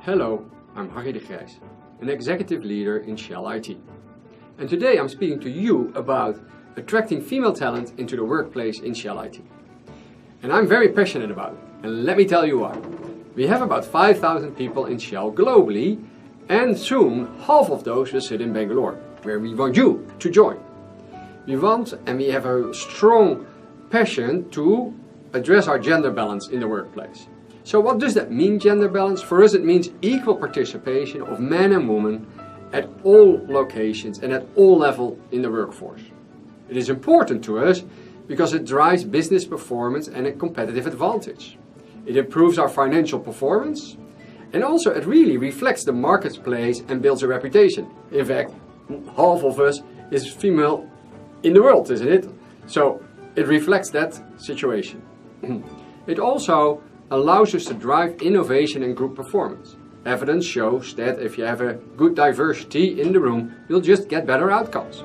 Hello, I'm Harry de Grijs, an executive leader in Shell IT. And today I'm speaking to you about attracting female talent into the workplace in Shell IT. And I'm very passionate about it, and let me tell you why. We have about 5,000 people in Shell globally, and soon half of those will sit in Bangalore, where we want you to join. We want and we have a strong passion to address our gender balance in the workplace. So what does that mean, gender balance? For us it means equal participation of men and women at all locations and at all levels in the workforce. It is important to us because it drives business performance and a competitive advantage. It improves our financial performance, and also it really reflects the marketplace and builds a reputation. In fact, half of us is female in the world, isn't it? So it reflects that situation. It also allows us to drive innovation and group performance. Evidence shows that if you have a good diversity in the room, you'll just get better outcomes.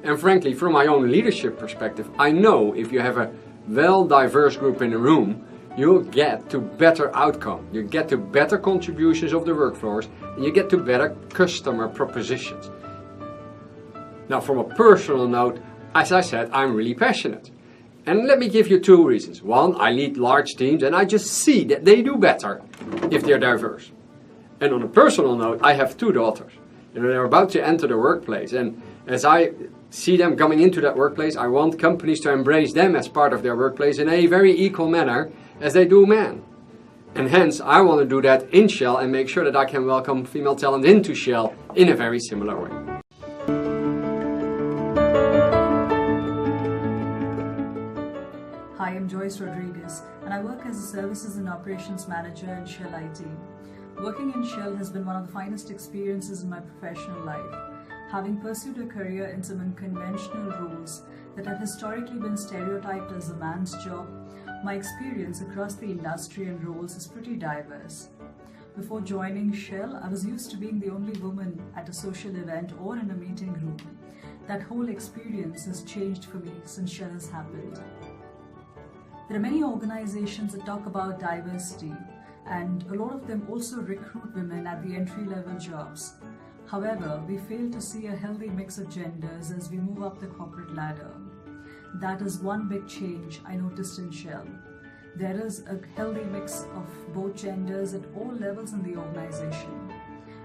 And frankly, from my own leadership perspective, I know if you have a well-diverse group in a room, you'll get to better outcome. You get to better contributions of the workforce, and you get to better customer propositions. Now, from a personal note, as I said, I'm really passionate. And let me give you two reasons. One, I lead large teams and I just see that they do better if they're diverse. And on a personal note, I have two daughters. They're about to enter the workplace, and as I see them coming into that workplace, I want companies to embrace them as part of their workplace in a very equal manner as they do men. And hence, I want to do that in Shell and make sure that I can welcome female talent into Shell in a very similar way. Hi, I'm Joyce Rodriguez, and I work as a Services and Operations Manager in Shell IT. Working in Shell has been one of the finest experiences in my professional life. Having pursued a career in some unconventional roles that have historically been stereotyped as a man's job, my experience across the industry and roles is pretty diverse. Before joining Shell, I was used to being the only woman at a social event or in a meeting room. That whole experience has changed for me since Shell has happened. There are many organizations that talk about diversity, and a lot of them also recruit women at the entry-level jobs. However, we fail to see a healthy mix of genders as we move up the corporate ladder. That is one big change I noticed in Shell. There is a healthy mix of both genders at all levels in the organization.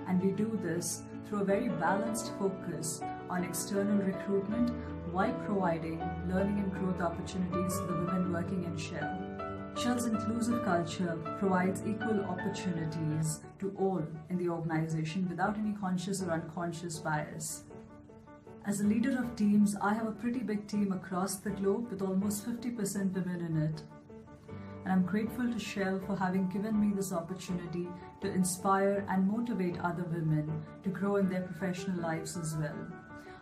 And we do this through a very balanced focus on external recruitment while providing learning and growth opportunities for the women working in Shell. Shell's inclusive culture provides equal opportunities to all in the organization without any conscious or unconscious bias. As a leader of teams, I have a pretty big team across the globe with almost 50% women in it. And I'm grateful to Shell for having given me this opportunity to inspire and motivate other women to grow in their professional lives as well.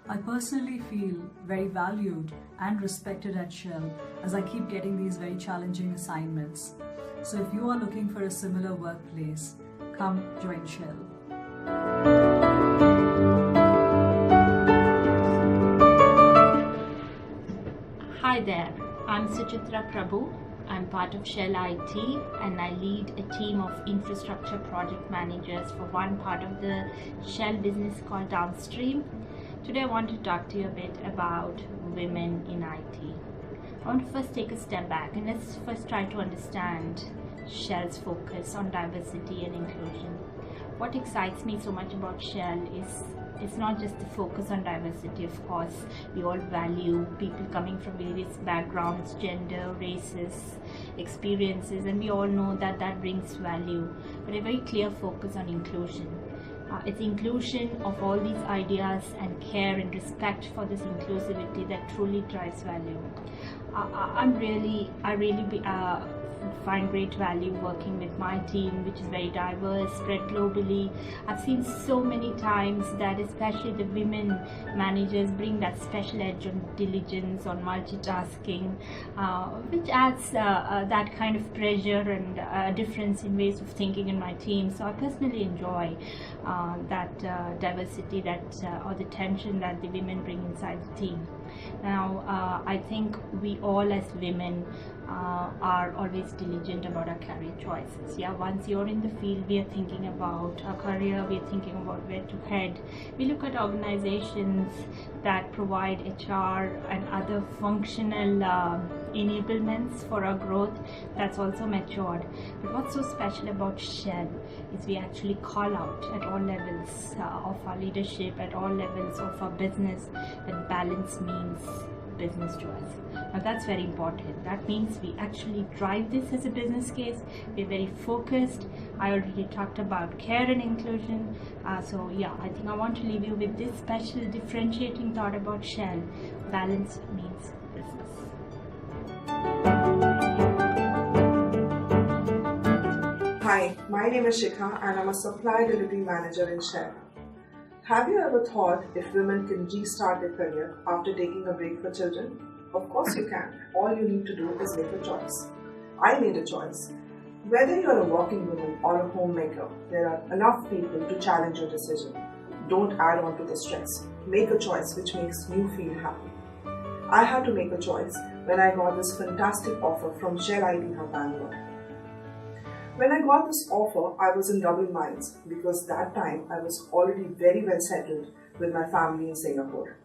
I personally feel very valued and respected at Shell as I keep getting these very challenging assignments. So if you are looking for a similar workplace, come join Shell. Hi there, I'm Suchitra Prabhu. I'm part of Shell IT and I lead a team of infrastructure project managers for one part of the Shell business called Downstream. Today I want to talk to you a bit about women in IT. I want to first take a step back and let's first try to understand Shell's focus on diversity and inclusion. What excites me so much about Shell is it's not just the focus on diversity. Of course, we all value people coming from various backgrounds, gender, races, experiences, and we all know that that brings value, but a very clear focus on inclusion. It's inclusion of all these ideas and care and respect for this inclusivity that truly drives value. I really find great value working with my team, which is very diverse, spread globally. I've seen so many times that especially the women managers bring that special edge on diligence, on multitasking, which adds that kind of pressure and a difference in ways of thinking in my team. So I personally enjoy that diversity, or the tension that the women bring inside the team. Now, I think we all as women are always diligent about our career choices. Yeah, once you're in the field, we are thinking about our career, we are thinking about where to head. We look at organizations that provide HR and other functional enablements for our growth. That's also matured. But what's so special about Shell is we actually call out at all levels of our leadership, at all levels of our business, that balance means business to us. Now that's very important. That means we actually drive this as a business case. We're very focused. I already talked about care and inclusion. So yeah, I think I want to leave you with this special differentiating thought about Shell. Balance means business. Hi, my name is Shikha and I'm a supply delivery manager in Shell. Have you ever thought if women can restart their career after taking a break for children? Of course you can. All you need to do is make a choice. I made a choice. Whether you're a working woman or a homemaker, there are enough people to challenge your decision. Don't add on to the stress. Make a choice which makes you feel happy. I had to make a choice when I got this fantastic offer from Shell IT Hub Bangalore. When I got this offer, I was in double minds because that time I was already very well settled with my family in Singapore.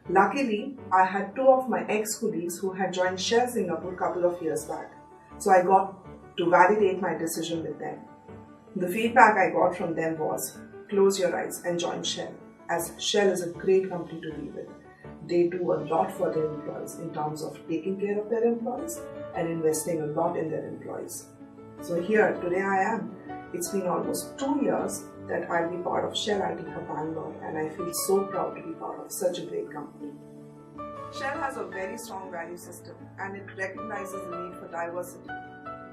Luckily, I had two of my ex-colleagues who had joined Shell Singapore a couple of years back, so I got to validate my decision with them. The feedback I got from them was, close your eyes and join Shell, as Shell is a great company to be with. They do a lot for their employees in terms of taking care of their employees and investing a lot in their employees. So here, today I am. It's been almost 2 years that I'll be part of Shell IT Hub Bangalore, and I feel so proud to be part of such a great company. Shell has a very strong value system and it recognizes the need for diversity.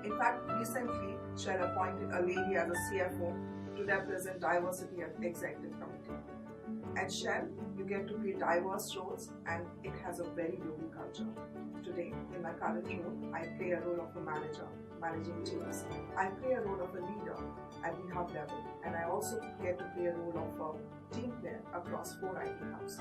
In fact, recently Shell appointed a lady as a CFO to represent diversity at the executive committee. At Shell, you get to play diverse roles and it has a very global culture. Today, in my current role, I play a role of a manager, managing teams. I play a role of a leader at the hub level, and I also get to play a role of a team player across 4 IT hubs.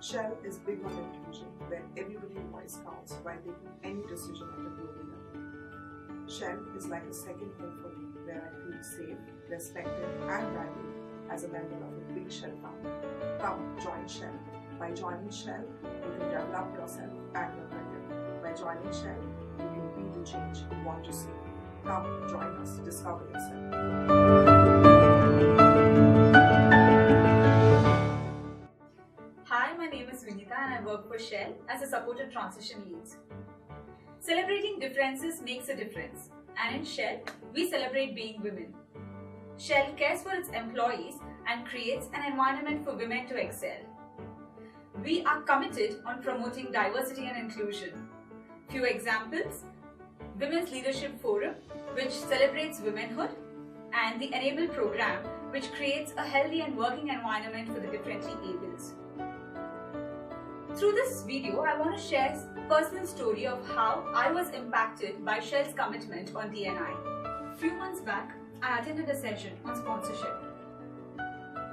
Shell is big on inclusion, where everybody's voice counts while taking any decision at a global level. Shell is like a second home for me, where I feel safe, respected, and valued as a member of a big Shell family. Come, join Shell. By joining Shell, you can develop yourself and your career. By joining Shell, you can be the change you want to see. Come, join us, discover yourself. Hi, my name is Vinita and I work for Shell as a supported transition lead. Celebrating differences makes a difference, and in Shell, we celebrate being women. Shell cares for its employees and creates an environment for women to excel. We are committed on promoting diversity and inclusion. Few examples: Women's Leadership Forum, which celebrates womanhood, and the Enable program, which creates a healthy and working environment for the differently abled. Through this video, I want to share a personal story of how I was impacted by Shell's commitment on D&I. Few months back, I attended a session on sponsorship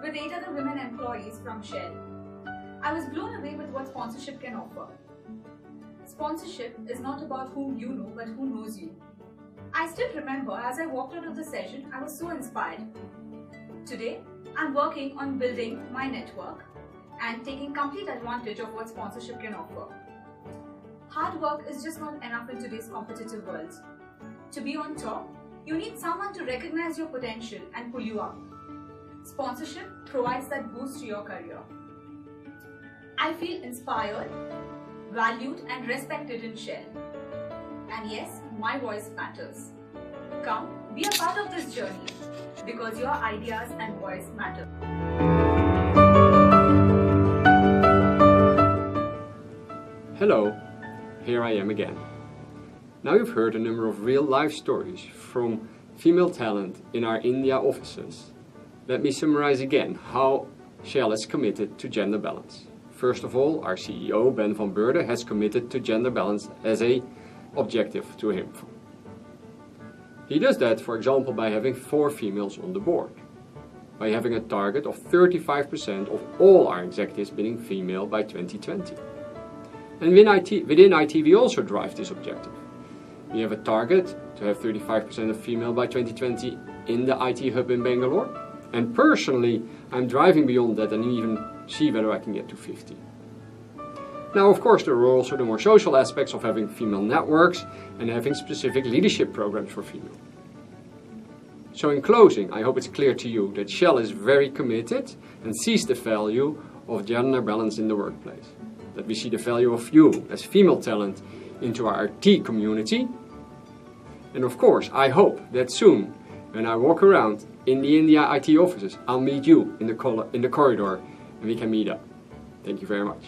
with 8 other women employees from Shell. I was blown away with what sponsorship can offer. Sponsorship is not about whom you know, but who knows you. I still remember as I walked out of the session, I was so inspired. Today, I'm working on building my network and taking complete advantage of what sponsorship can offer. Hard work is just not enough in today's competitive world. To be on top, you need someone to recognize your potential and pull you up. Sponsorship provides that boost to your career. I feel inspired, valued and respected in Shell. And yes, my voice matters. Come, be a part of this journey because your ideas and voice matter. Hello, here I am again. Now you've heard a number of real-life stories from female talent in our India offices. Let me summarize again how Shell is committed to gender balance. First of all, our CEO, Ben van Beurden, has committed to gender balance as an objective to him. He does that, for example, by having 4 females on the board. by having a target of 35% of all our executives being female by 2020. And within IT we also drive this objective. We have a target to have 35% of female by 2020 in the IT hub in Bangalore. And personally, I'm driving beyond that and even see whether I can get to 50. Now, of course, there are also the more social aspects of having female networks and having specific leadership programs for female. So in closing, I hope it's clear to you that Shell is very committed and sees the value of gender balance in the workplace. That we see the value of you as female talent into our IT community. And of course, I hope that soon, when I walk around in the India IT offices, I'll meet you in the corridor and we can meet up. Thank you very much.